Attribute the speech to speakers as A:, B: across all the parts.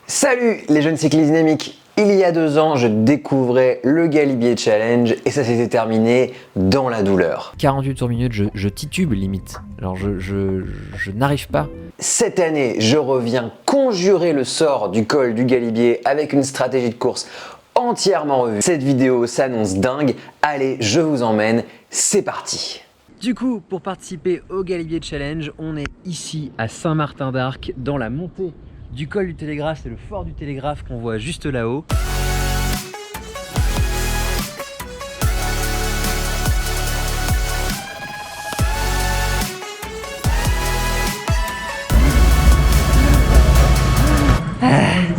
A: Salut les jeunes cyclistes dynamiques. Il y a 2 ans, je découvrais le Galibier Challenge et ça s'était terminé dans la douleur.
B: 48 tours minutes, je titube limite. Alors je n'arrive pas.
A: Cette année, je reviens conjurer le sort du col du Galibier avec une stratégie de course entièrement revue. Cette vidéo s'annonce dingue. Allez, je vous emmène, c'est parti.
B: Du coup, pour participer au Galibier Challenge, on est ici à Saint-Martin-d'Arc dans la montée du col du Télégraphe, c'est le fort du Télégraphe qu'on voit juste là-haut.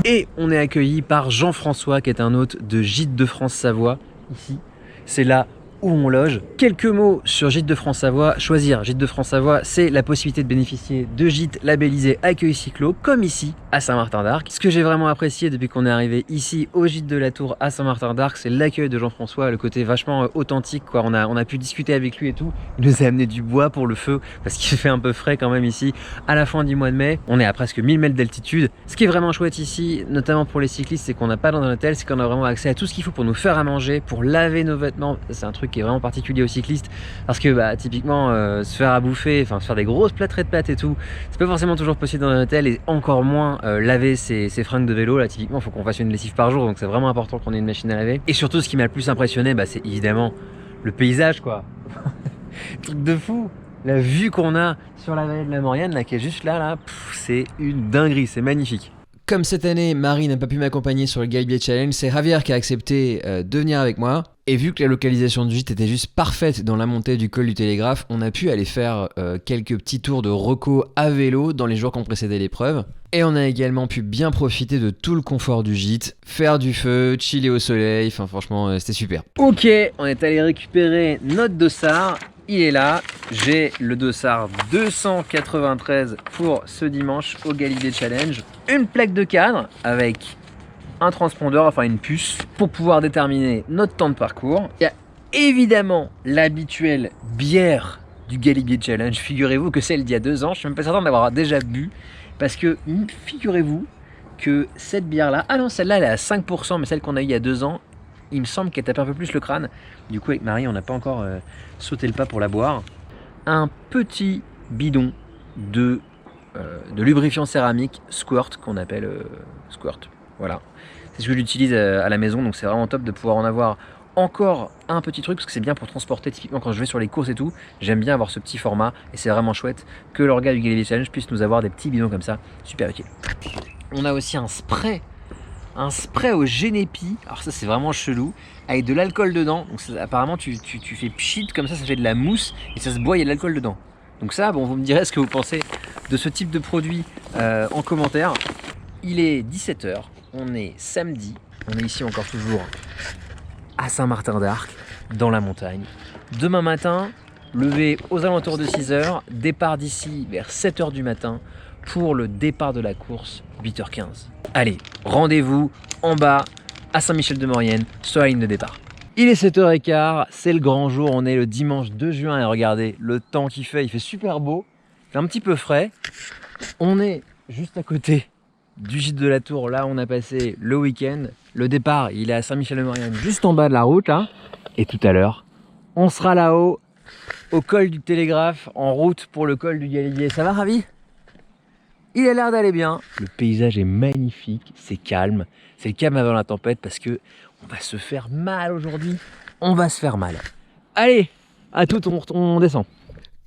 B: Et on est accueilli par Jean-François qui est un hôte de Gîtes de France Savoie. Ici, c'est là où on loge. Quelques mots sur Gîtes de France Savoie. Choisir Gîtes de France Savoie, c'est la possibilité de bénéficier de gîtes labellisés accueil cyclo, comme ici à Saint-Martin-d'Arc. Ce que j'ai vraiment apprécié depuis qu'on est arrivé ici au gîte de la Tour à Saint-Martin-d'Arc, c'est l'accueil de Jean-François, le côté vachement authentique, quoi. On a pu discuter avec lui et tout. Il nous a amené du bois pour le feu parce qu'il fait un peu frais quand même ici à la fin du mois de mai. On est à presque 1000 mètres d'altitude. Ce qui est vraiment chouette ici, notamment pour les cyclistes, c'est qu'on n'a pas dans un hôtel, c'est qu'on a vraiment accès à tout ce qu'il faut pour nous faire à manger, pour laver nos vêtements. C'est un truc qui est vraiment particulier aux cyclistes parce que typiquement se faire à bouffer, enfin se faire des grosses plâtrées de pâtes et tout, c'est pas forcément toujours possible dans un hôtel, et encore moins laver ses fringues de vélo. Là typiquement il faut qu'on fasse une lessive par jour, donc c'est vraiment important qu'on ait une machine à laver. Et surtout ce qui m'a le plus impressionné, c'est évidemment le paysage, quoi. Truc de fou, la vue qu'on a sur la vallée de la Maurienne là, qui est juste là, c'est une dinguerie, c'est magnifique. Comme cette année, Marie n'a pas pu m'accompagner sur le Galibier Challenge, c'est Javier qui a accepté de venir avec moi. Et vu que la localisation du gîte était juste parfaite dans la montée du col du Télégraphe, on a pu aller faire quelques petits tours de reco à vélo dans les jours qui ont précédé l'épreuve. Et on a également pu bien profiter de tout le confort du gîte, faire du feu, chiller au soleil, enfin franchement c'était super. Ok, on est allé récupérer notre dossard. Il est là, j'ai le dossard 293 pour ce dimanche au Galibier Challenge. Une plaque de cadre avec un transpondeur, enfin une puce, pour pouvoir déterminer notre temps de parcours. Il y a évidemment l'habituelle bière du Galibier Challenge. Figurez-vous que celle d'il y a 2 ans, je suis même pas certain d'avoir déjà bu, parce que figurez-vous que cette bière-là, ah non, celle-là elle est à 5%, mais celle qu'on a eue il y a 2 ans, il me semble qu'elle tape un peu plus le crâne. Du coup avec Marie on n'a pas encore sauté le pas pour la boire. Un petit bidon de lubrifiant céramique Squirt, qu'on appelle Squirt. Voilà, c'est ce que j'utilise à la maison, donc c'est vraiment top de pouvoir en avoir encore un petit truc, parce que c'est bien pour transporter. Typiquement quand je vais sur les courses et tout, j'aime bien avoir ce petit format, et c'est vraiment chouette que l'orga du Galibier Challenge puisse nous avoir des petits bidons comme ça, super utile. On a aussi un spray au Génépi, alors ça c'est vraiment chelou, avec de l'alcool dedans. Donc ça, apparemment tu fais pchit comme ça fait de la mousse et ça se boit, il y a de l'alcool dedans. Donc ça, bon, vous me direz ce que vous pensez de ce type de produit en commentaire. Il est 17 h, on est samedi, on est ici encore toujours à Saint-Martin-d'Arc, dans la montagne. Demain matin, levé aux alentours de 6 h, départ d'ici vers 7 h du matin pour le départ de la course, 8 h 15. Allez, rendez-vous en bas à Saint-Michel-de-Maurienne sur la ligne de départ. Il est 7 h 15, c'est le grand jour, on est le dimanche 2 juin et regardez le temps qu'il fait, il fait super beau, il fait un petit peu frais. On est juste à côté du gîte de la Tour, là on a passé le week-end. Le départ, il est à Saint-Michel-de-Maurienne, juste en bas de la route là. Et tout à l'heure, on sera là-haut, au col du Télégraphe, en route pour le col du Galibier. Ça va, Ravi ? Il a l'air d'aller bien. Le paysage est magnifique, c'est calme. C'est le calme avant la tempête parce que on va se faire mal aujourd'hui. On va se faire mal. Allez, à tout, on descend.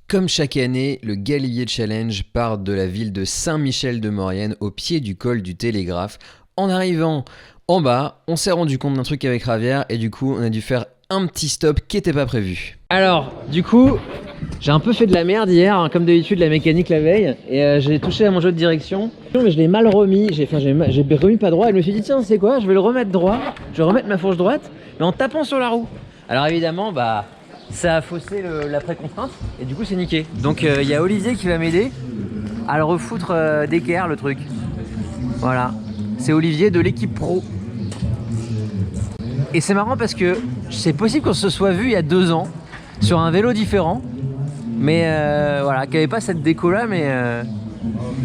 B: Comme chaque année, le Galibier Challenge part de la ville de Saint-Michel-de-Maurienne au pied du col du Télégraphe. En arrivant en bas, on s'est rendu compte d'un truc avec Javier et du coup, on a dû faire un petit stop qui n'était pas prévu. Alors, du coup, j'ai un peu fait de la merde hier, hein, comme d'habitude, la mécanique la veille, et j'ai touché à mon jeu de direction, mais je l'ai mal remis, j'ai remis pas droit, et je me suis dit tiens, c'est quoi, je vais le remettre droit, je vais remettre ma fourche droite, mais en tapant sur la roue. Alors évidemment, ça a faussé la précontrainte, et du coup c'est niqué. Donc il y a Olivier qui va m'aider à le refoutre d'équerre, le truc. Voilà, c'est Olivier de l'équipe pro. Et c'est marrant parce que c'est possible qu'on se soit vu il y a 2 ans sur un vélo différent, mais voilà, qui n'avait pas cette déco là, mais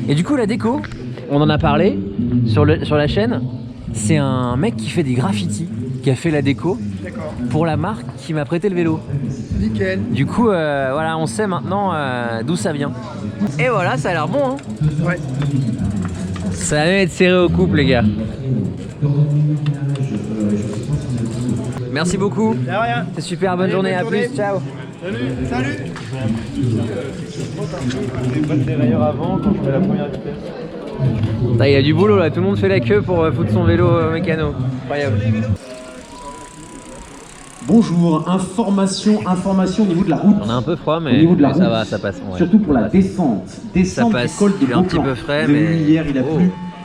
B: et du coup la déco, on en a parlé sur la chaîne. C'est un mec qui fait des graffitis, qui a fait la déco pour la marque qui m'a prêté le vélo.
C: Nickel.
B: Du coup, voilà, on sait maintenant d'où ça vient. Et voilà, ça a l'air bon, hein.
C: Ouais.
B: Ça va être serré au couple, les gars. Merci beaucoup.
C: De rien.
B: C'est super, bonne journée, à plus, ciao.
C: Salut.
D: Pas de dérailleur avant quand je fais la première vitesse.
B: Il y a du boulot là, tout le monde fait la queue pour foutre son vélo mécano. Incroyable.
E: Bonjour, information au niveau de la route.
B: On a un peu froid,
E: Au
B: mais,
E: niveau de la
B: ça
E: route,
B: va, ça passe. Ouais.
E: Surtout pour la descente. Descente
B: passe,
E: du col de
B: il est un petit
E: Beauplan.
B: peu frais,
E: Vous avez
B: mais-
E: vu hier,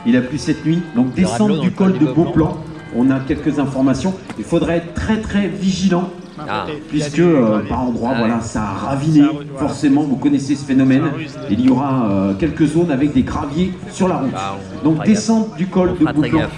E: il a plu cette nuit. Donc
B: Il y aura de l'eau
E: descente
B: dans
E: du
B: le col
E: col
B: du
E: de
B: Beauplan.
E: Beauplan. On a quelques informations. Il faudrait être très vigilant.
B: Ah.
E: Puisque par endroits,
B: Ah
E: voilà,
B: ouais.
E: ça a raviné. Forcément, vous connaissez ce phénomène. Il y aura quelques zones avec des graviers sur la route.
B: Bah, on
E: Donc
B: fera gaffe.
E: descente du
B: On
E: col de
B: fera très
E: Beauplan.
B: gaffe.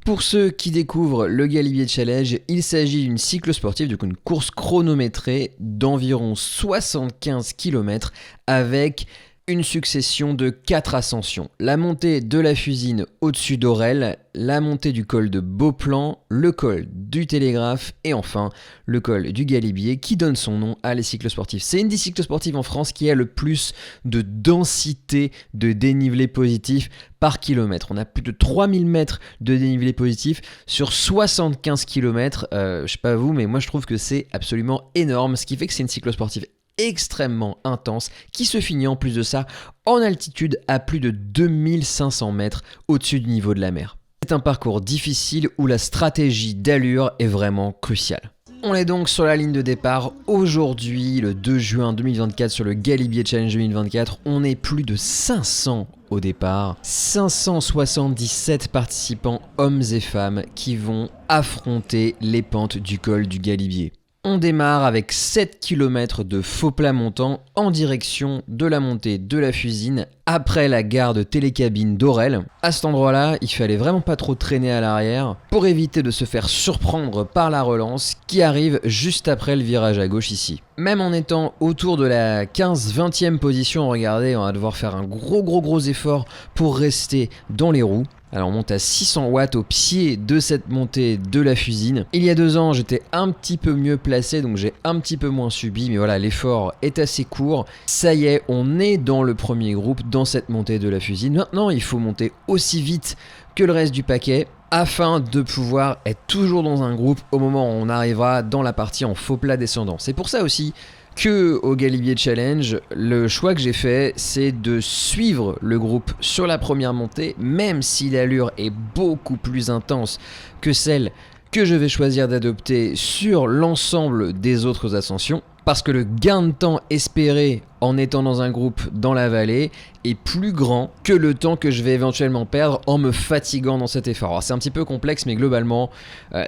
B: Pour ceux qui découvrent le Galibier Challenge, il s'agit d'une cyclosportive, donc une course chronométrée d'environ 75 km avec une succession de 4 ascensions. La montée de la Fusine au-dessus d'Orel, la montée du col de Beauplan, le col du Télégraphe et enfin le col du Galibier qui donne son nom à les cyclosportives. C'est une des cyclosportives en France qui a le plus de densité de dénivelé positif par kilomètre. On a plus de 3000 mètres de dénivelé positif sur 75 km. Je sais pas vous, mais moi je trouve que c'est absolument énorme, ce qui fait que c'est une cyclosportive extrêmement intense qui se finit en plus de ça en altitude à plus de 2500 mètres au-dessus du niveau de la mer. C'est un parcours difficile où la stratégie d'allure est vraiment cruciale. On est donc sur la ligne de départ aujourd'hui, le 2 juin 2024 sur le Galibier Challenge 2024. On est plus de 500 au départ, 577 participants hommes et femmes qui vont affronter les pentes du col du Galibier. On démarre avec 7 km de faux plat montant en direction de la montée de la Fusine après la gare de télécabine d'Orel. À cet endroit-là, il fallait vraiment pas trop traîner à l'arrière pour éviter de se faire surprendre par la relance qui arrive juste après le virage à gauche ici. Même en étant autour de la 15-20e position, regardez, on va devoir faire un gros effort pour rester dans les roues. Alors on monte à 600 watts au pied de cette montée de la Fusine. Il y a 2 ans, j'étais un petit peu mieux placé, donc j'ai un petit peu moins subi, mais voilà, l'effort est assez court. Ça y est, on est dans le premier groupe dans cette montée de la Fusine. Maintenant, il faut monter aussi vite que le reste du paquet afin de pouvoir être toujours dans un groupe au moment où on arrivera dans la partie en faux plat descendant. C'est pour ça aussi que au Galibier Challenge, le choix que j'ai fait, c'est de suivre le groupe sur la première montée, même si l'allure est beaucoup plus intense que celle que je vais choisir d'adopter sur l'ensemble des autres ascensions, parce que le gain de temps espéré en étant dans un groupe dans la vallée est plus grand que le temps que je vais éventuellement perdre en me fatiguant dans cet effort. Alors c'est un petit peu complexe, mais globalement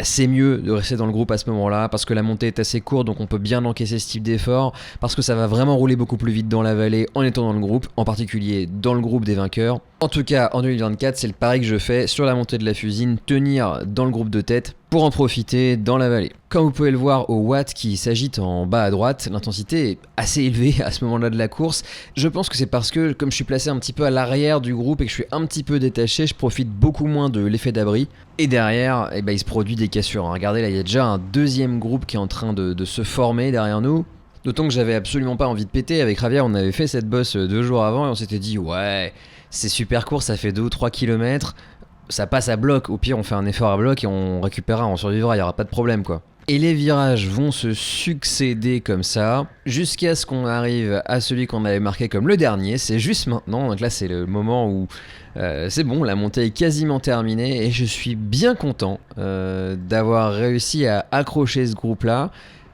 B: c'est mieux de rester dans le groupe à ce moment-là parce que la montée est assez courte, donc on peut bien encaisser ce type d'effort, parce que ça va vraiment rouler beaucoup plus vite dans la vallée en étant dans le groupe, en particulier dans le groupe des vainqueurs. En tout cas en 2024, c'est le pari que je fais sur la montée de la Fusine, tenir dans le groupe de tête pour en profiter dans la vallée. Comme vous pouvez le voir au watt qui s'agite en bas à droite, l'intensité est assez élevée à ce moment-là de la course. Je pense que c'est parce que comme je suis placé un petit peu à l'arrière du groupe et que je suis un petit peu détaché, je profite beaucoup moins de l'effet d'abri. Et derrière, il se produit des cassures. Regardez là, il y a déjà un deuxième groupe qui est en train de se former derrière nous. D'autant que j'avais absolument pas envie de péter. Avec Javier, on avait fait cette bosse 2 jours avant et on s'était dit ouais, c'est super court, ça fait 2 ou 3 km. Ça passe à bloc, au pire on fait un effort à bloc et on récupérera, on survivra, il n'y aura pas de problème quoi. Et les virages vont se succéder comme ça, jusqu'à ce qu'on arrive à celui qu'on avait marqué comme le dernier, c'est juste maintenant, donc là c'est le moment où c'est bon, la montée est quasiment terminée et je suis bien content d'avoir réussi à accrocher ce groupe là.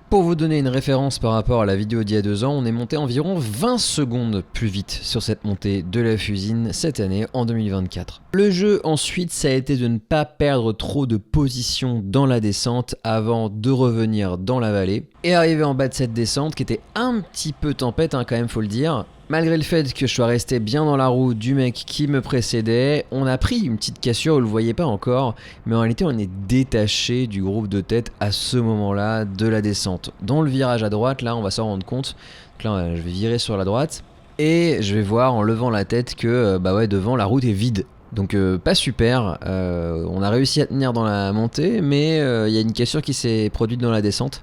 B: Pour vous donner une référence par rapport à la vidéo d'il y a 2 ans, on est monté environ 20 secondes plus vite sur cette montée de la Fusine cette année en 2024. Le jeu ensuite, ça a été de ne pas perdre trop de position dans la descente avant de revenir dans la vallée et arriver en bas de cette descente qui était un petit peu tempête quand même faut le dire. Malgré le fait que je sois resté bien dans la roue du mec qui me précédait, on a pris une petite cassure, vous le voyez pas encore, mais en réalité on est détaché du groupe de tête à ce moment-là de la descente. Dans le virage à droite, là on va s'en rendre compte, donc là je vais virer sur la droite, et je vais voir en levant la tête que bah ouais, devant la route est vide. Donc pas super, on a réussi à tenir dans la montée, mais il y a une cassure qui s'est produite dans la descente.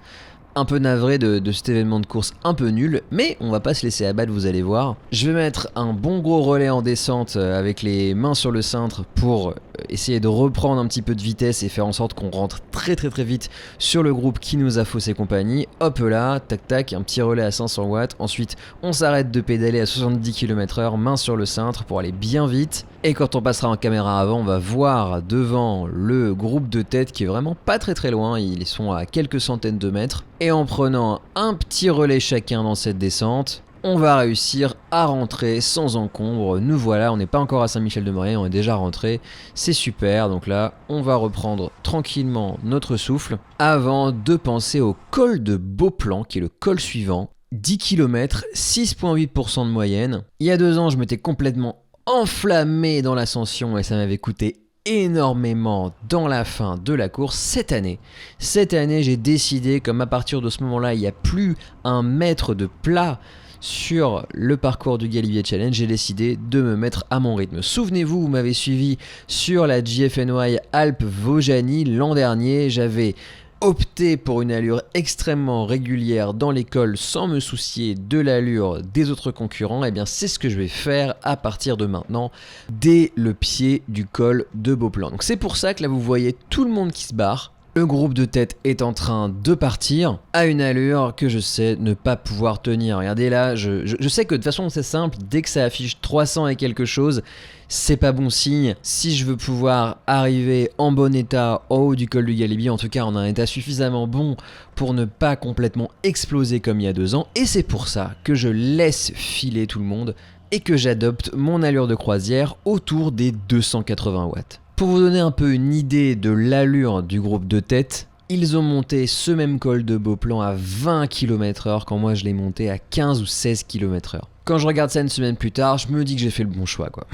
B: Un peu navré de cet événement de course un peu nul, mais on va pas se laisser abattre, vous allez voir. Je vais mettre un bon gros relais en descente avec les mains sur le cintre pour essayer de reprendre un petit peu de vitesse et faire en sorte qu'on rentre très vite sur le groupe qui nous a faussé compagnie. Hop là, tac tac, un petit relais à 500 watts. Ensuite, on s'arrête de pédaler à 70 km/h, main sur le cintre pour aller bien vite. Et quand on passera en caméra avant, on va voir devant le groupe de tête qui est vraiment pas très loin, ils sont à quelques centaines de mètres. Et en prenant un petit relais chacun dans cette descente, on va réussir à rentrer sans encombre. Nous voilà, on n'est pas encore à Saint-Michel-de-Maurienne, on est déjà rentré, c'est super. Donc là, on va reprendre tranquillement notre souffle avant de penser au col de Beauplan, qui est le col suivant. 10 km, 6,8% de moyenne. Il y a 2 ans, je m'étais complètement enflammé dans l'ascension et ça m'avait coûté énormément dans la fin de la course. Cette année, j'ai décidé, comme à partir de ce moment-là, il n'y a plus un mètre de plat sur le parcours du Galibier Challenge, j'ai décidé de me mettre à mon rythme. Souvenez-vous, vous m'avez suivi sur la GFNY Alpes-Vaujany l'an dernier, j'avais opté pour une allure extrêmement régulière dans l'école sans me soucier de l'allure des autres concurrents. Et bien c'est ce que je vais faire à partir de maintenant dès le pied du col de Beauplan. Donc c'est pour ça que là vous voyez tout le monde qui se barre. Le groupe de tête est en train de partir à une allure que je sais ne pas pouvoir tenir. Regardez là, je sais que de toute façon c'est simple, dès que ça affiche 300 et quelque chose, c'est pas bon signe. Si je veux pouvoir arriver en bon état en haut du col du Galibier, en tout cas en un état suffisamment bon pour ne pas complètement exploser comme il y a 2 ans, et c'est pour ça que je laisse filer tout le monde et que j'adopte mon allure de croisière autour des 280 watts. Pour vous donner un peu une idée de l'allure du groupe de tête, ils ont monté ce même col de Beauplan à 20 km/h quand moi je l'ai monté à 15 ou 16 km/h. Quand je regarde ça une semaine plus tard, je me dis que j'ai fait le bon choix quoi.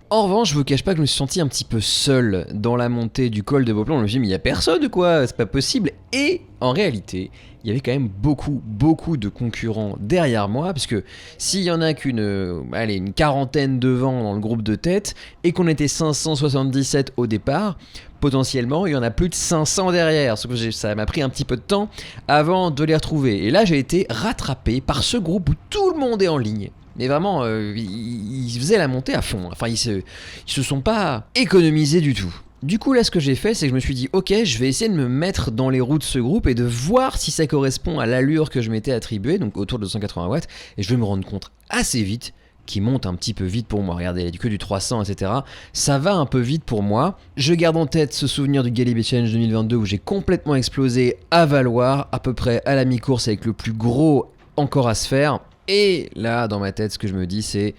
B: En revanche, je vous cache pas que je me suis senti un petit peu seul dans la montée du col de Beauplan. Je me suis dit mais il y a personne quoi, c'est pas possible. Et en réalité, il y avait quand même beaucoup de concurrents derrière moi, parce que s'il y en a une quarantaine devant dans le groupe de tête, et qu'on était 577 au départ, potentiellement il y en a plus de 500 derrière, sauf que ça m'a pris un petit peu de temps avant de les retrouver. Et là j'ai été rattrapé par ce groupe où tout le monde est en ligne. Mais vraiment, ils faisaient la montée à fond, enfin ils se sont pas économisés du tout. Du coup là ce que j'ai fait c'est que je me suis dit ok, je vais essayer de me mettre dans les roues de ce groupe et de voir si ça correspond à l'allure que je m'étais attribuée, donc autour de 280 watts, et je vais me rendre compte assez vite qu'il monte un petit peu vite pour moi. Regardez, il y a que du 300 etc, ça va un peu vite pour moi. Je garde en tête ce souvenir du Galibier Challenge 2022 où j'ai complètement explosé à Valloire, à peu près à la mi-course avec le plus gros encore à se faire, et là dans ma tête ce que je me dis c'est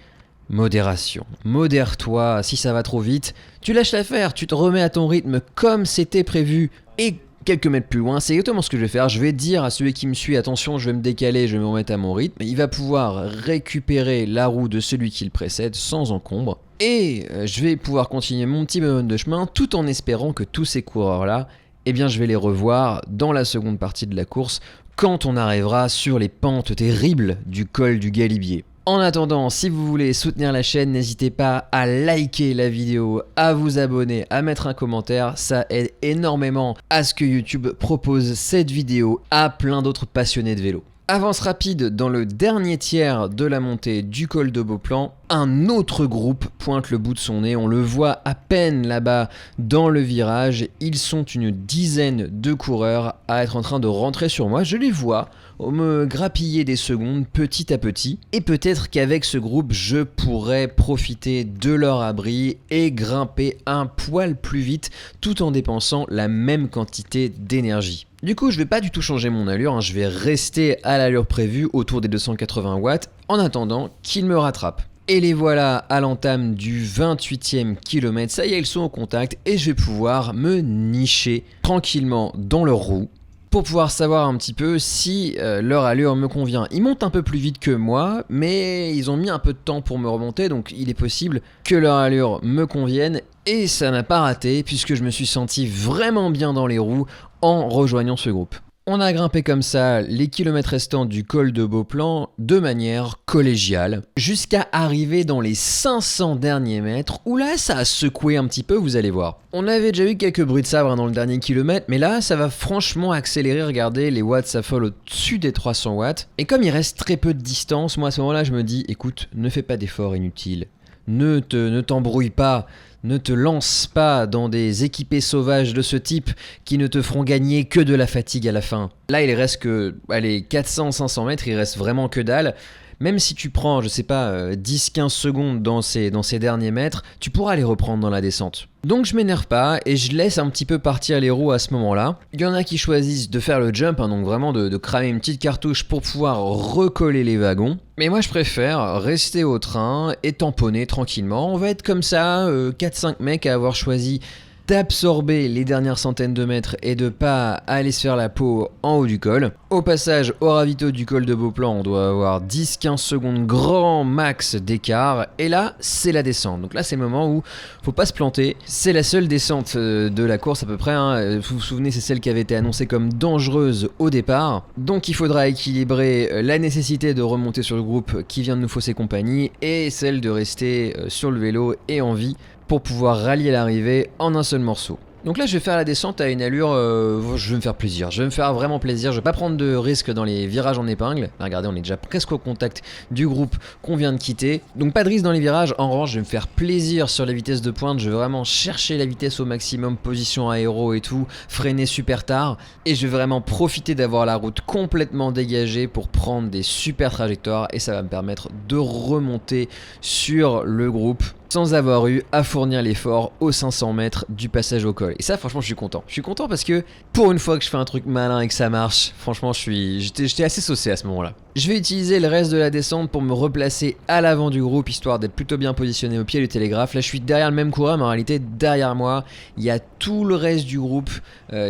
B: modération. Modère-toi, si ça va trop vite, tu lâches l'affaire, tu te remets à ton rythme comme c'était prévu et quelques mètres plus loin, c'est exactement ce que je vais faire. Je vais dire à celui qui me suit, attention, je vais me décaler, je vais me remettre à mon rythme. Il va pouvoir récupérer la roue de celui qui le précède sans encombre. Et je vais pouvoir continuer mon petit bonhomme de chemin tout en espérant que tous ces coureurs-là, eh bien je vais les revoir dans la seconde partie de la course quand on arrivera sur les pentes terribles du col du Galibier. En attendant, si vous voulez soutenir la chaîne, n'hésitez pas à liker la vidéo, à vous abonner, à mettre un commentaire, ça aide énormément à ce que YouTube propose cette vidéo à plein d'autres passionnés de vélo. Avance rapide dans le dernier tiers de la montée du col de Beauplan, un autre groupe pointe le bout de son nez, on le voit à peine là-bas dans le virage, ils sont une dizaine de coureurs à être en train de rentrer sur moi, je les vois me grappiller des secondes petit à petit, et peut-être qu'avec ce groupe je pourrais profiter de leur abri et grimper un poil plus vite tout en dépensant la même quantité d'énergie. Du coup je vais pas du tout changer mon allure, je vais rester à l'allure prévue autour des 280 watts en attendant qu'ils me rattrapent. Et les voilà à l'entame du 28e kilomètre, ça y est ils sont au contact et je vais pouvoir me nicher tranquillement dans leur roue pour pouvoir savoir un petit peu si leur allure me convient. Ils montent un peu plus vite que moi, mais ils ont mis un peu de temps pour me remonter, donc il est possible que leur allure me convienne, et ça n'a pas raté, puisque je me suis senti vraiment bien dans les roues en rejoignant ce groupe. On a grimpé comme ça les kilomètres restants du col de Beauplan de manière collégiale, jusqu'à arriver dans les 500 derniers mètres, où là ça a secoué un petit peu, vous allez voir. On avait déjà eu quelques bruits de sabre dans le dernier kilomètre, mais là ça va franchement accélérer, regardez, les watts s'affolent au-dessus des 300 watts. Et comme il reste très peu de distance, moi à ce moment-là je me dis, écoute, ne fais pas d'efforts inutiles, ne t'embrouille pas. Ne te lance pas dans des équipés sauvages de ce type qui ne te feront gagner que de la fatigue à la fin. Là, il reste que 400-500 mètres, il reste vraiment que dalle. Même si tu prends, je sais pas, 10-15 secondes dans ces derniers mètres, tu pourras les reprendre dans la descente. Donc je m'énerve pas et je laisse un petit peu partir les roues à ce moment-là. Il y en a qui choisissent de faire le jump, donc vraiment de cramer une petite cartouche pour pouvoir recoller les wagons. Mais moi je préfère rester au train et tamponner tranquillement. On va être comme ça, 4-5 mecs à avoir choisi d'absorber les dernières centaines de mètres et de pas aller se faire la peau en haut du col. Au passage, au ravito du col de Beauplan, on doit avoir 10-15 secondes grand max d'écart. Et là, c'est la descente. Donc là, c'est le moment où faut pas se planter. C'est la seule descente de la course à peu près. Vous vous souvenez, c'est celle qui avait été annoncée comme dangereuse au départ. Donc il faudra équilibrer la nécessité de remonter sur le groupe qui vient de nous fausser compagnie et celle de rester sur le vélo et en vie pour pouvoir rallier l'arrivée en un seul morceau. Donc là je vais faire la descente à une allure, je vais me faire plaisir, je vais me faire vraiment plaisir, je vais pas prendre de risques dans les virages en épingle. Regardez, on est déjà presque au contact du groupe qu'on vient de quitter, donc pas de risque dans les virages. En revanche je vais me faire plaisir sur la vitesse de pointe, je vais vraiment chercher la vitesse au maximum, position aéro et tout, freiner super tard, et je vais vraiment profiter d'avoir la route complètement dégagée pour prendre des super trajectoires, et ça va me permettre de remonter sur le groupe sans avoir eu à fournir l'effort aux 500 mètres du passage au col. Et ça, franchement, je suis content. Je suis content parce que pour une fois que je fais un truc malin et que ça marche, franchement, j'étais assez saucé à ce moment-là. Je vais utiliser le reste de la descente pour me replacer à l'avant du groupe, histoire d'être plutôt bien positionné au pied du télégraphe. Là, je suis derrière le même coureur, mais en réalité, derrière moi, il y a tout le reste du groupe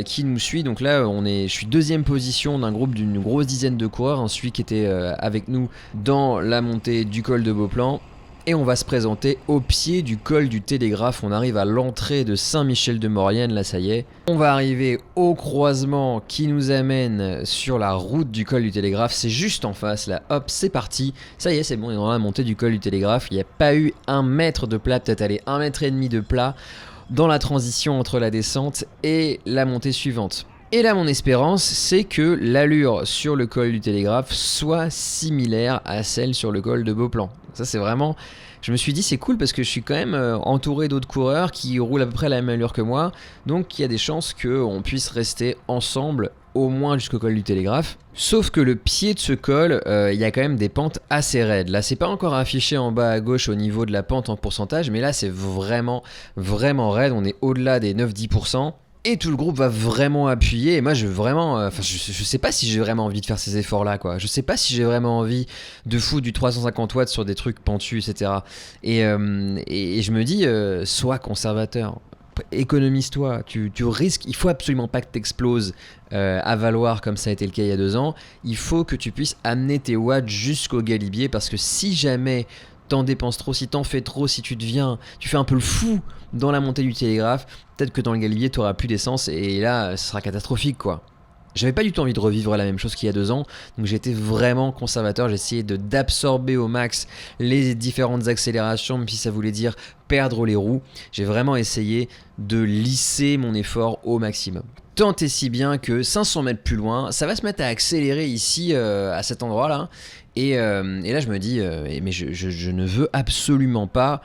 B: qui nous suit. Donc là, je suis deuxième position d'un groupe d'une grosse dizaine de coureurs, celui qui était avec nous dans la montée du col de Beauplan. Et on va se présenter au pied du col du Télégraphe. On arrive à l'entrée de Saint-Michel-de-Maurienne, là ça y est. On va arriver au croisement qui nous amène sur la route du col du Télégraphe. C'est juste en face, là, hop, c'est parti. Ça y est, c'est bon, on est dans la montée du col du Télégraphe. Il n'y a pas eu 1 mètre de plat, peut-être aller 1,5 mètre de plat dans la transition entre la descente et la montée suivante. Et là, mon espérance, c'est que l'allure sur le col du Télégraphe soit similaire à celle sur le col de Beauplan. Ça, c'est vraiment... Je me suis dit, c'est cool parce que je suis quand même entouré d'autres coureurs qui roulent à peu près la même allure que moi. Donc, il y a des chances qu'on puisse rester ensemble au moins jusqu'au col du Télégraphe. Sauf que le pied de ce col, il y a quand même des pentes assez raides. Là, c'est pas encore affiché en bas à gauche au niveau de la pente en pourcentage, mais là, c'est vraiment, vraiment raide. On est au-delà des 9-10%. Et tout le groupe va vraiment appuyer. Et moi, je sais pas si j'ai vraiment envie de faire ces efforts-là, quoi. Je sais pas si j'ai vraiment envie de foutre du 350 watts sur des trucs pentus, etc. Et je me dis, sois conservateur. Économise-toi. Tu risques. Il faut absolument pas que t'exploses à Valoir comme ça a été le cas il y a 2 ans. Il faut que tu puisses amener tes watts jusqu'au Galibier parce que si jamais t'en dépenses trop, si t'en fais trop, si tu fais un peu le fou dans la montée du Télégraphe, peut-être que dans le Galibier t'auras plus d'essence et là ce sera catastrophique, quoi. J'avais pas du tout envie de revivre la même chose qu'il y a 2 ans, donc j'étais vraiment conservateur, j'ai essayé d'absorber au max les différentes accélérations, même si ça voulait dire perdre les roues. J'ai vraiment essayé de lisser mon effort au maximum. Tant et si bien que 500 mètres plus loin, ça va se mettre à accélérer ici, à cet endroit-là. Et là, je me dis, mais je ne veux absolument pas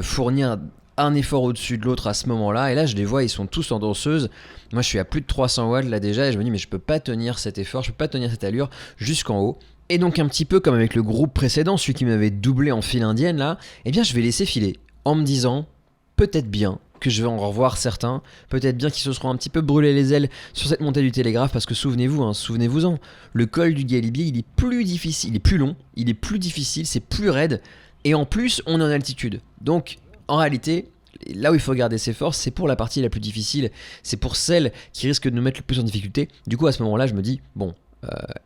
B: fournir un effort au-dessus de l'autre à ce moment-là. Et là, je les vois, ils sont tous en danseuse. Moi, je suis à plus de 300 watts là déjà. Et je me dis, mais je peux pas tenir cet effort, je peux pas tenir cette allure jusqu'en haut. Et donc, un petit peu comme avec le groupe précédent, celui qui m'avait doublé en file indienne là, eh bien, je vais laisser filer en me disant, peut-être bien que je vais en revoir certains, peut-être bien qu'ils se seront un petit peu brûlés les ailes sur cette montée du Télégraphe, parce que souvenez-vous-en, le col du Galibier, il est plus difficile, il est plus long, il est plus difficile, c'est plus raide, et en plus, on est en altitude. Donc, en réalité, là où il faut garder ses forces, c'est pour la partie la plus difficile, c'est pour celle qui risque de nous mettre le plus en difficulté. Du coup, à ce moment-là, je me dis, bon,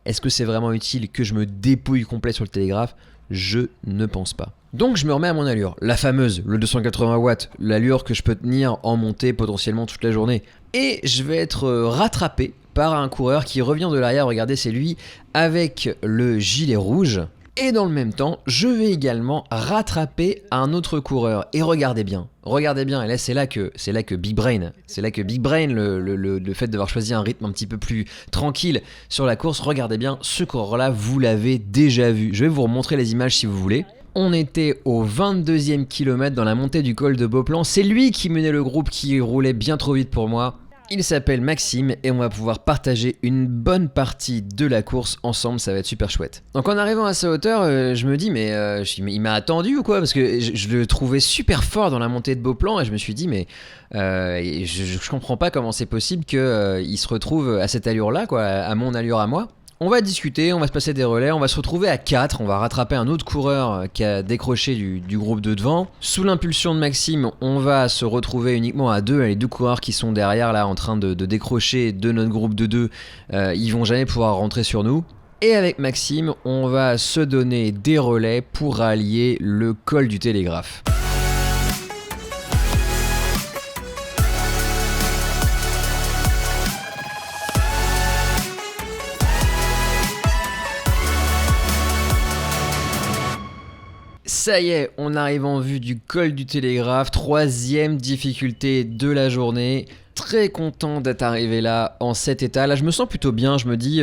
B: est-ce que c'est vraiment utile que je me dépouille complet sur le Télégraphe ? Je ne pense pas. Donc je me remets à mon allure, la fameuse, le 280 watts, l'allure que je peux tenir en montée potentiellement toute la journée. Et je vais être rattrapé par un coureur qui revient de l'arrière. Regardez, c'est lui avec le gilet rouge. Et dans le même temps, je vais également rattraper un autre coureur. Et regardez bien, et là c'est là que Big Brain, le fait d'avoir choisi un rythme un petit peu plus tranquille sur la course, regardez bien, ce coureur-là, vous l'avez déjà vu. Je vais vous remontrer les images si vous voulez. On était au 22e kilomètre dans la montée du col de Beauplan. C'est lui qui menait le groupe qui roulait bien trop vite pour moi. Il s'appelle Maxime et on va pouvoir partager une bonne partie de la course ensemble, ça va être super chouette. Donc en arrivant à sa hauteur, je me dis mais il m'a attendu ou quoi? Parce que je le trouvais super fort dans la montée de Beauplan et je me suis dit mais je comprends pas comment c'est possible qu'il se retrouve à cette allure-là, quoi, à mon allure à moi. On va discuter, on va se passer des relais, on va se retrouver à 4, on va rattraper un autre coureur qui a décroché du groupe de devant. Sous l'impulsion de Maxime, on va se retrouver uniquement à 2, les 2 coureurs qui sont derrière là en train de décrocher de notre groupe de 2, ils vont jamais pouvoir rentrer sur nous. Et avec Maxime, on va se donner des relais pour rallier le col du Télégraphe. Ça y est, on arrive en vue du col du Télégraphe, 3e difficulté de la journée. Très content d'être arrivé là, en cet état. Là, je me sens plutôt bien, je me dis,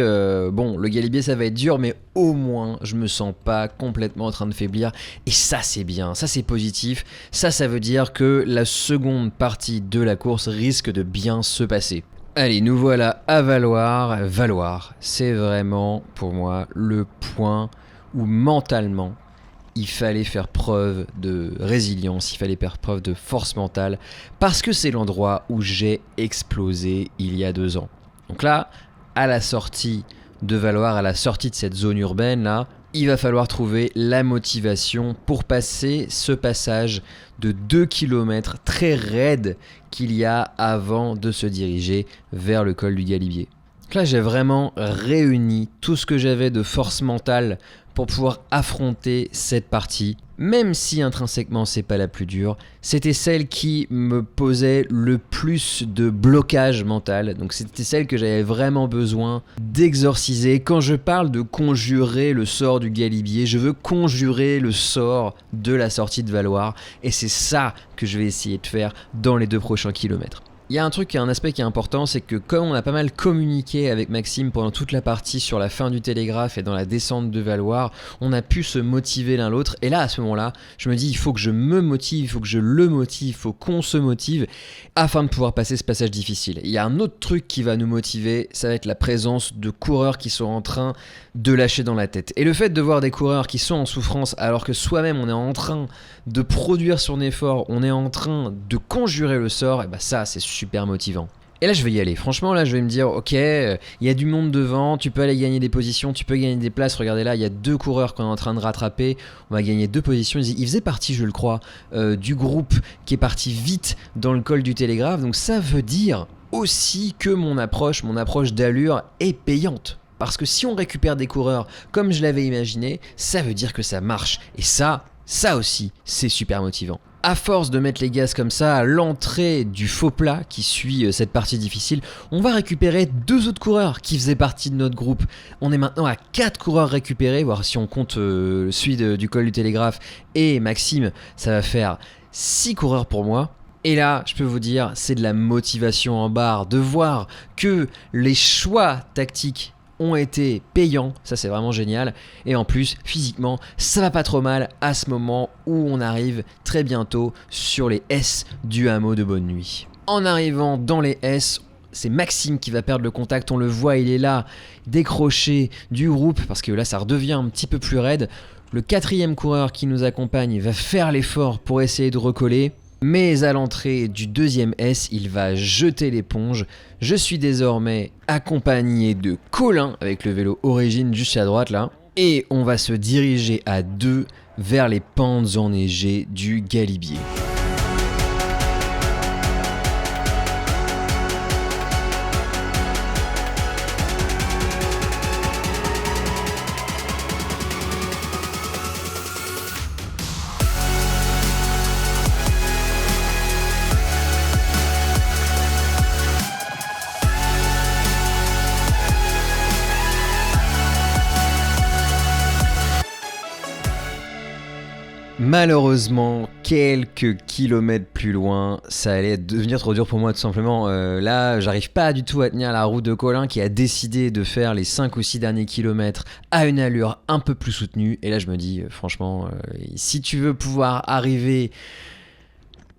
B: bon, le Galibier, ça va être dur, mais au moins, je me sens pas complètement en train de faiblir. Et ça, c'est bien, ça, c'est positif. Ça veut dire que la seconde partie de la course risque de bien se passer. Allez, nous voilà à Valloire. Valloire, c'est vraiment, pour moi, le point où mentalement, il fallait faire preuve de résilience, il fallait faire preuve de force mentale, parce que c'est l'endroit où j'ai explosé il y a 2 ans. Donc là, à la sortie de Valloire, à la sortie de cette zone urbaine là, il va falloir trouver la motivation pour passer ce passage de 2 km très raide qu'il y a avant de se diriger vers le col du Galibier. Donc là, j'ai vraiment réuni tout ce que j'avais de force mentale pour pouvoir affronter cette partie. Même si intrinsèquement c'est pas la plus dure, c'était celle qui me posait le plus de blocage mental. Donc c'était celle que j'avais vraiment besoin d'exorciser. Quand je parle de conjurer le sort du Galibier, je veux conjurer le sort de la sortie de Valloire. Et c'est ça que je vais essayer de faire dans les 2 prochains kilomètres. Il y a un aspect qui est important, c'est que comme on a pas mal communiqué avec Maxime pendant toute la partie sur la fin du Télégraphe et dans la descente de Valloire, on a pu se motiver l'un l'autre. Et là, à ce moment-là, je me dis, il faut que je me motive, il faut que je le motive, il faut qu'on se motive afin de pouvoir passer ce passage difficile. Il y a un autre truc qui va nous motiver, ça va être la présence de coureurs qui sont en train de lâcher dans la tête. Et le fait de voir des coureurs qui sont en souffrance alors que soi-même on est en train de produire son effort, on est en train de conjurer le sort, et bah ça c'est super motivant. Et là je vais y aller, franchement là je vais me dire ok, il y a du monde devant, tu peux aller gagner des positions, tu peux gagner des places, regardez là il y a 2 coureurs qu'on est en train de rattraper, on va gagner 2 positions, ils faisaient partie je le crois du groupe qui est parti vite dans le col du Télégraphe, donc ça veut dire aussi que mon approche d'allure est payante. Parce que si on récupère des coureurs comme je l'avais imaginé, ça veut dire que ça marche. Et ça aussi, c'est super motivant. À force de mettre les gaz comme ça à l'entrée du faux plat qui suit cette partie difficile, on va récupérer 2 autres coureurs qui faisaient partie de notre groupe. On est maintenant à 4 coureurs récupérés, voire si on compte celui du col du Télégraphe et Maxime, ça va faire 6 coureurs pour moi. Et là, je peux vous dire, c'est de la motivation en barre de voir que les choix tactiques ont été payants, ça c'est vraiment génial, et en plus physiquement ça va pas trop mal à ce moment où on arrive très bientôt sur les S du hameau de Bonne Nuit. En arrivant dans les S, c'est Maxime qui va perdre le contact, on le voit, il est là, décroché du groupe, parce que là ça redevient un petit peu plus raide. Le 4e coureur qui nous accompagne va faire l'effort pour essayer de recoller. Mais à l'entrée du 2e S, il va jeter l'éponge. Je suis désormais accompagné de Colin avec le vélo Origine juste à droite là. Et on va se diriger à 2 vers les pentes enneigées du Galibier. Malheureusement, quelques kilomètres plus loin, ça allait devenir trop dur pour moi tout simplement. Là, j'arrive pas du tout à tenir la route de Colin qui a décidé de faire les 5 ou 6 derniers kilomètres à une allure un peu plus soutenue. Et là, je me dis, franchement, si tu veux pouvoir arriver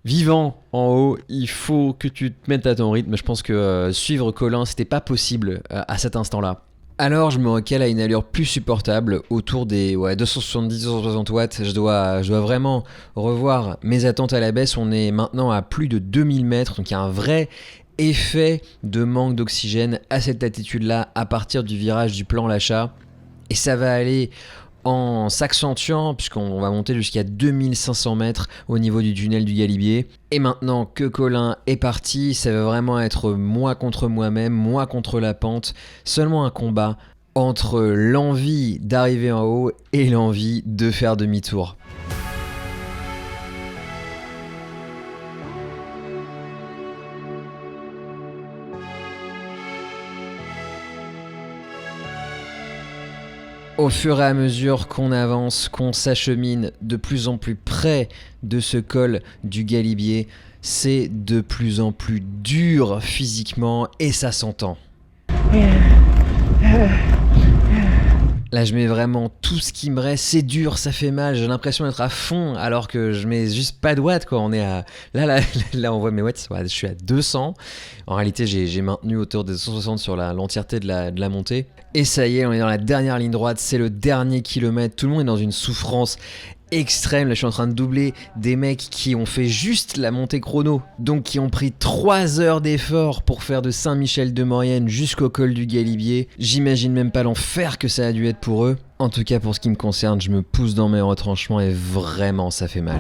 B: vivant en haut, il faut que tu te mettes à ton rythme. Je pense que suivre Colin, c'était pas possible à cet instant-là. Alors je me recale à une allure plus supportable, autour des 270-260 watts. Je dois vraiment revoir mes attentes à la baisse. On est maintenant à plus de 2000 mètres, donc il y a un vrai effet de manque d'oxygène à cette altitude-là à partir du virage du plan Lachat. Et ça va aller en s'accentuant puisqu'on va monter jusqu'à 2500 mètres au niveau du tunnel du Galibier. Et maintenant que Colin est parti, ça va vraiment être moi contre moi-même, moi contre la pente, seulement un combat entre l'envie d'arriver en haut et l'envie de faire demi-tour. Au fur et à mesure qu'on avance, qu'on s'achemine de plus en plus près de ce col du Galibier, c'est de plus en plus dur physiquement et ça s'entend. Là, je mets vraiment tout ce qui me reste. C'est dur, ça fait mal. J'ai l'impression d'être à fond alors que je mets juste pas de watts, quoi. On est à là, on voit mes watts. Ouais, je suis à 200. En réalité, j'ai maintenu autour des 160 sur l'entièreté de la montée. Et ça y est, on est dans la dernière ligne droite. C'est le dernier kilomètre. Tout le monde est dans une souffrance extrême. Là, je suis en train de doubler des mecs qui ont fait juste la montée chrono, donc qui ont pris 3 heures d'effort pour faire de Saint-Michel-de-Maurienne jusqu'au col du Galibier. J'imagine même pas l'enfer que ça a dû être pour eux. En tout cas, pour ce qui me concerne, je me pousse dans mes retranchements et vraiment, ça fait mal.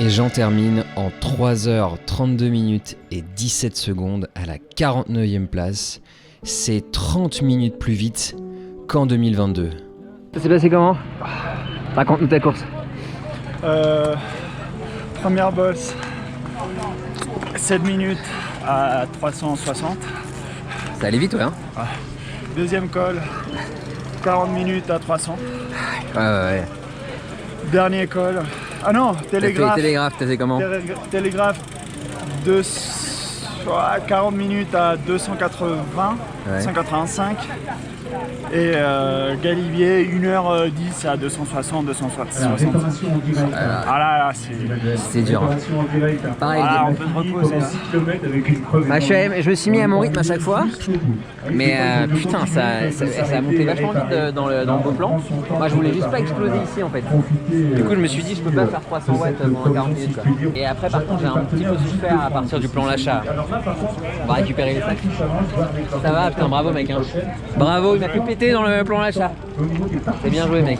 B: Et j'en termine en 3h32 minutes et 17 secondes à la 49e place. C'est 30 minutes plus vite qu'en 2022.
F: Ça s'est passé comment? Raconte-nous ta course.
C: Première bosse, 7 minutes à 360.
B: Ça allait vite, ouais, hein?
C: Deuxième col, 40 minutes à 300.
B: Ouais.
C: Dernier col. Ah non, télégraphe.
B: Télégraphe, t'as fait comment?
C: Télégraphe, 40 minutes à 280,
B: Ouais.
C: 185. Et Galibier, 1h10 à 260, 260. Ah là,
B: C'est dur. Hein. Pareil,
C: voilà, on peut se reposer.
F: Bah, je me suis mis à mon rythme à chaque fois, mais putain, ça a monté vachement vite dans le beau plan. Moi, je voulais juste pas exploser ici en fait. Du coup, je me suis dit, je peux pas faire 300 watts pendant 40 minutes. Quoi. Et après, par contre, j'ai un petit peu souffert à partir du plan Lachat. On va récupérer les sacs. Ça va, putain, bravo mec. Hein. Bravo, il m'a fait péter dans le plan Lachat. C'est bien joué, mec.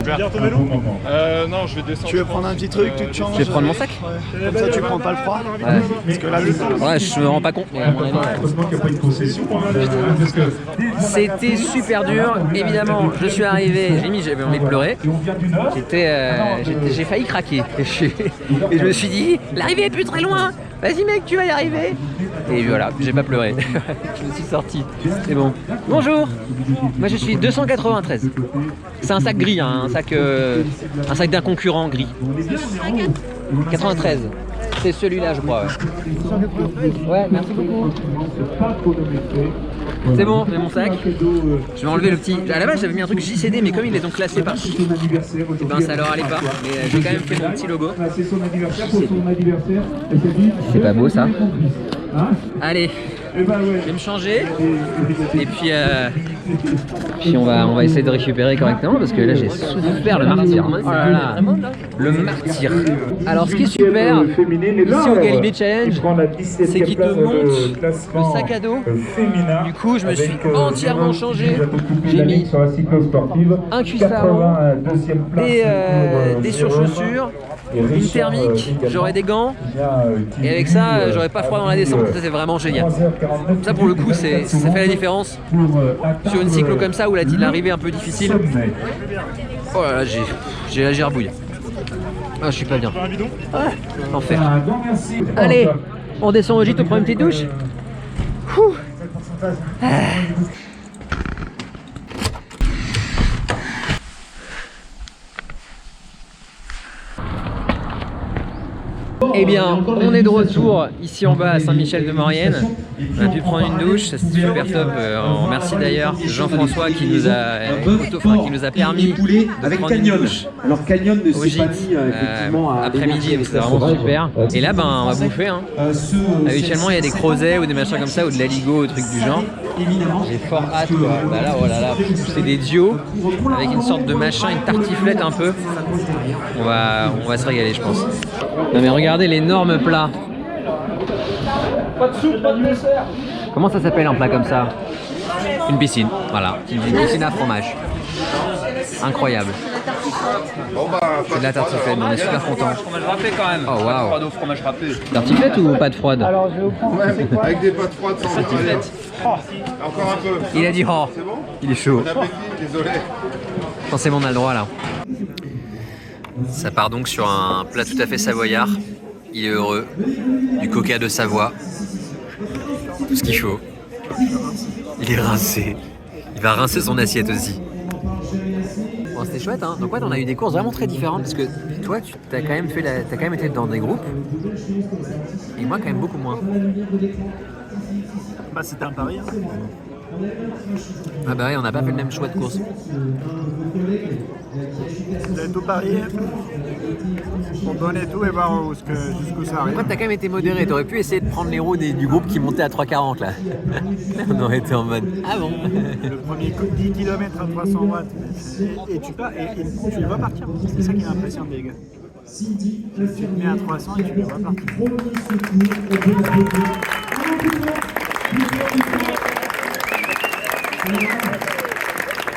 D: Non, je vais descendre.
C: Tu veux prendre un petit truc, tu te changes?
F: Je vais prendre mon sac.
C: Comme ça, tu prends pas le froid.
F: Ouais.
C: Parce que là,
F: Ouais, je me rends pas compte, mais à mon avis, c'était super dur. Évidemment, je suis arrivé, j'avais envie de pleurer. J'ai failli craquer. Et je me suis dit, l'arrivée est plus très loin. Vas-y mec, tu vas y arriver. Et voilà, j'ai pas pleuré. Je me suis sorti. C'est bon. Bonjour. Moi je suis 293. C'est un sac gris, hein, un sac d'un concurrent gris. 93. C'est celui-là, je crois. Ouais, merci beaucoup. C'est bon, j'ai mon sac. Je vais enlever le petit. À la base, j'avais mis un truc JCD, mais comme ils les ont classés par chiffre, et ben ça leur allait pas. Mais j'ai quand même fait mon petit logo. C'est pas beau ça. Allez, je vais me changer. Et puis on va essayer de récupérer correctement parce que là j'ai souffert le martyr. Oh là là, le martyr. Alors ce qui est super ici au Galibier Challenge, c'est qu'il te monte le sac à dos. Du coup je me suis entièrement changé. J'ai mis un cuissard, des surchaussures,
B: une thermique, j'aurai des gants, et avec ça, j'aurai pas froid dans la descente. Ça, c'est vraiment génial. Ça, pour le coup, ça fait la différence. Sur une cyclo comme ça, où l'arrivée est un peu difficile, oh là là, j'ai la gerbouille. Ah, je suis pas bien. Enfer. Allez, on descend au gîte, on prend une petite douche. Eh bien, on est de retour ici en bas à Saint-Michel-de-Maurienne. On a pu prendre une douche, c'est super top. On remercie d'ailleurs Jean-François qui nous a permis de prendre une douche
E: Alors Canyon ne
B: au
E: s'est pas
B: gîte
E: mis effectivement à
B: après-midi, c'était vraiment super. Et là, ben, on va bouffer. Hein. Habituellement, il y a des creusets ou des machins comme ça, ou de l'aligot, ou trucs du genre. J'ai fort hâte, quoi. Bah là, voilà, là, c'est des dios avec une sorte de machin, une tartiflette un peu. On va se régaler, je pense. Non mais regardez l'énorme plat. Pas de soupe, pas de dessert. Comment ça s'appelle un plat comme ça? Une piscine, voilà. Une piscine à fromage. Incroyable. C'est de la tartiflette, mais on est super content.
D: Fromage râpé quand même.
B: Oh waouh.
D: Froide au fromage râpé.
B: Tartiflette ou pâte froide?
C: Alors je vais vous prendre.
D: Avec des pâtes froides sans
B: Tartiflette.
D: Encore un peu.
B: Il a dit oh.
D: C'est bon?
B: Il est chaud.
D: Bon appétit, désolé.
B: Pensez on a le droit là. Ça part donc sur un plat tout à fait savoyard. Il est heureux. Du coca de Savoie. Tout ce qu'il faut. Il est rincé. Il va rincer son assiette aussi. Bon, c'était chouette, hein. Donc ouais, on a eu des courses vraiment très différentes parce que toi, tu as quand même été dans des groupes et moi quand même beaucoup moins.
C: Bah c'était un pari. Hein.
B: Ah bah ouais, on n'a pas fait le même choix de course.
C: Vous avez tout parié pour donner tout et voir jusqu'où ça arrive.
B: Après, t'as quand même été modéré. T'aurais pu essayer de prendre les roues du groupe qui montait à 3,40 là. On aurait été en mode ah bon.
C: Le premier 10 km à 300 watts et tu les vois partir. C'est ça qui m'impressionne les gars. Tu te mets à 300 et tu les vois partir.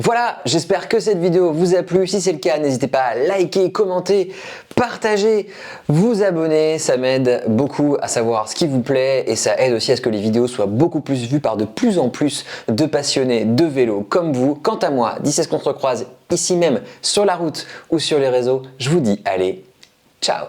A: Voilà, j'espère que cette vidéo vous a plu. Si c'est le cas, n'hésitez pas à liker, commenter, partager, vous abonner. Ça m'aide beaucoup à savoir ce qui vous plaît et ça aide aussi à ce que les vidéos soient beaucoup plus vues par de plus en plus de passionnés de vélo comme vous. Quant à moi, d'ici à ce qu'on se recroise ici même sur la route ou sur les réseaux, je vous dis allez, ciao!